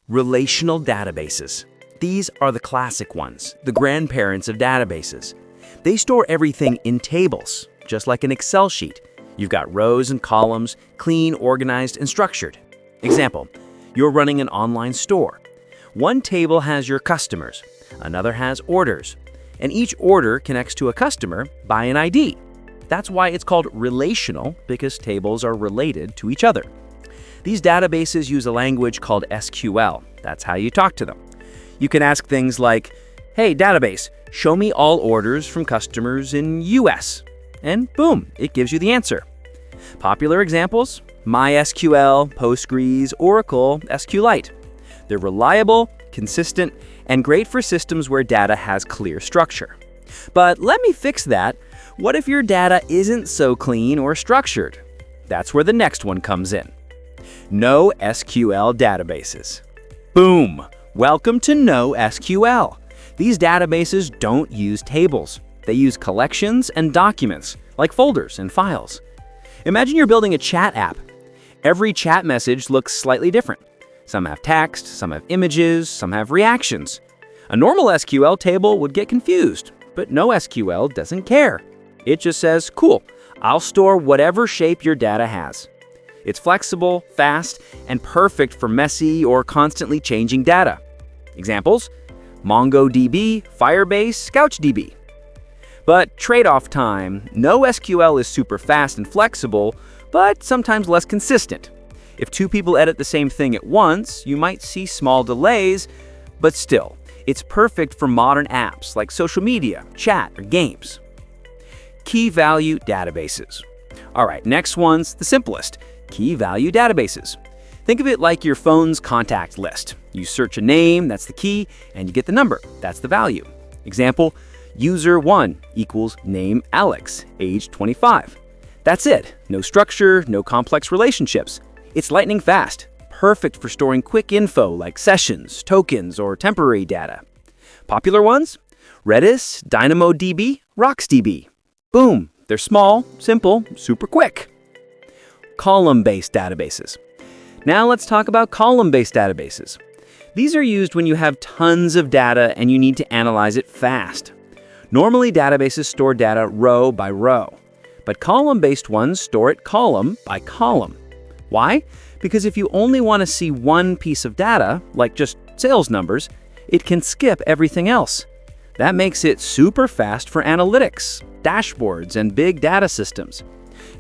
Relational databases. These are the classic ones, the grandparents of databases. They store everything in tables, just like an Excel sheet. You've got rows and columns, clean, organized, and structured. Example, you're running an online store. One table has your customers, another has orders, and each order connects to a customer by an ID. That's why it's called relational, because tables are related to each other. These databases use a language called SQL. That's how you talk to them. You can ask things like, hey, database, show me all orders from customers in US. And boom, it gives you the answer. Popular examples, MySQL, Postgres, Oracle, SQLite. They're reliable, consistent, and great for systems where data has clear structure. But let me fix that. What if your data isn't so clean or structured? That's where the next one comes in. NoSQL databases. Boom! Welcome to NoSQL. These databases don't use tables. They use collections and documents, like folders and files. Imagine you're building a chat app. Every chat message looks slightly different. Some have text, some have images, some have reactions. A normal SQL table would get confused, but NoSQL doesn't care. It just says, cool, I'll store whatever shape your data has. It's flexible, fast, and perfect for messy or constantly changing data. Examples, MongoDB, Firebase, CouchDB. But trade-off time, NoSQL is super fast and flexible, but sometimes less consistent. If two people edit the same thing at once, you might see small delays, but still, it's perfect for modern apps like social media, chat, or games. Key value databases. All right, next one's the simplest, key value databases. Think of it like your phone's contact list. You search a name, that's the key, and you get the number, that's the value. Example, user1 equals name Alex, age 25. That's it, no structure, no complex relationships. It's lightning fast, perfect for storing quick info like sessions, tokens, or temporary data. Popular ones? Redis, DynamoDB, RocksDB. Boom, they're small, simple, super quick. Column-based databases. Now let's talk about column-based databases. These are used when you have tons of data and you need to analyze it fast. Normally, databases store data row by row, but column-based ones store it column by column. Why? Because if you only want to see one piece of data, like just sales numbers, it can skip everything else. That makes it super fast for analytics, dashboards, and big data systems.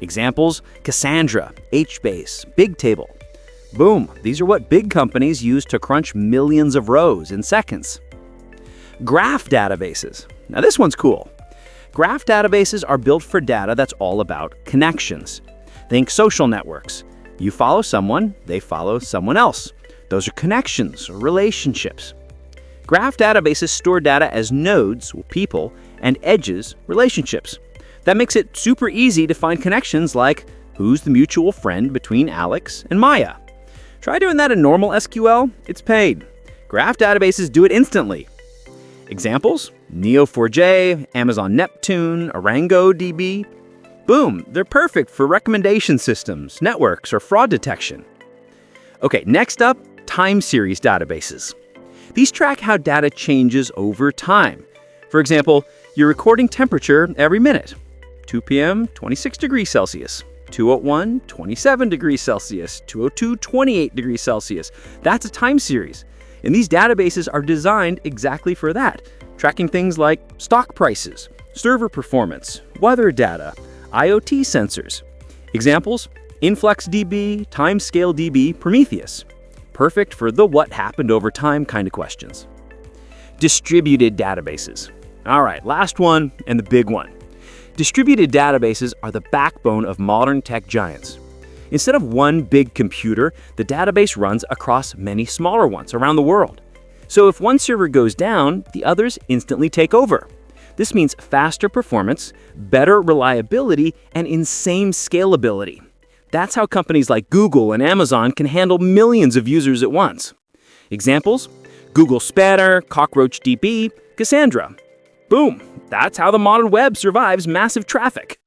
Examples, Cassandra, HBase, Bigtable. Boom, these are what big companies use to crunch millions of rows in seconds. Graph databases. Now this one's cool. Graph databases are built for data that's all about connections. Think social networks. You follow someone, they follow someone else. Those are connections or relationships. Graph databases store data as nodes, people, and edges, relationships. That makes it super easy to find connections like who's the mutual friend between Alex and Maya. Try doing that in normal SQL, it's paid. Graph databases do it instantly. Examples, Neo4j, Amazon Neptune, ArangoDB. Boom, they're perfect for recommendation systems, networks, or fraud detection. Okay, next up, time series databases. These track how data changes over time. For example, you're recording temperature every minute. 2 p.m., 26 degrees Celsius. 2:01, 27 degrees Celsius. 2:02, 28 degrees Celsius. That's a time series. And these databases are designed exactly for that, tracking things like stock prices, server performance, weather data, IoT sensors. Examples, InfluxDB, TimescaleDB, Prometheus. Perfect for the what happened over time kind of questions. Distributed databases. All right, last one and the big one. Distributed databases are the backbone of modern tech giants. Instead of one big computer, the database runs across many smaller ones around the world. So if one server goes down, the others instantly take over. This means faster performance, better reliability, and insane scalability. That's how companies like Google and Amazon can handle millions of users at once. Examples, Google Spanner, CockroachDB, Cassandra. Boom, that's how the modern web survives massive traffic.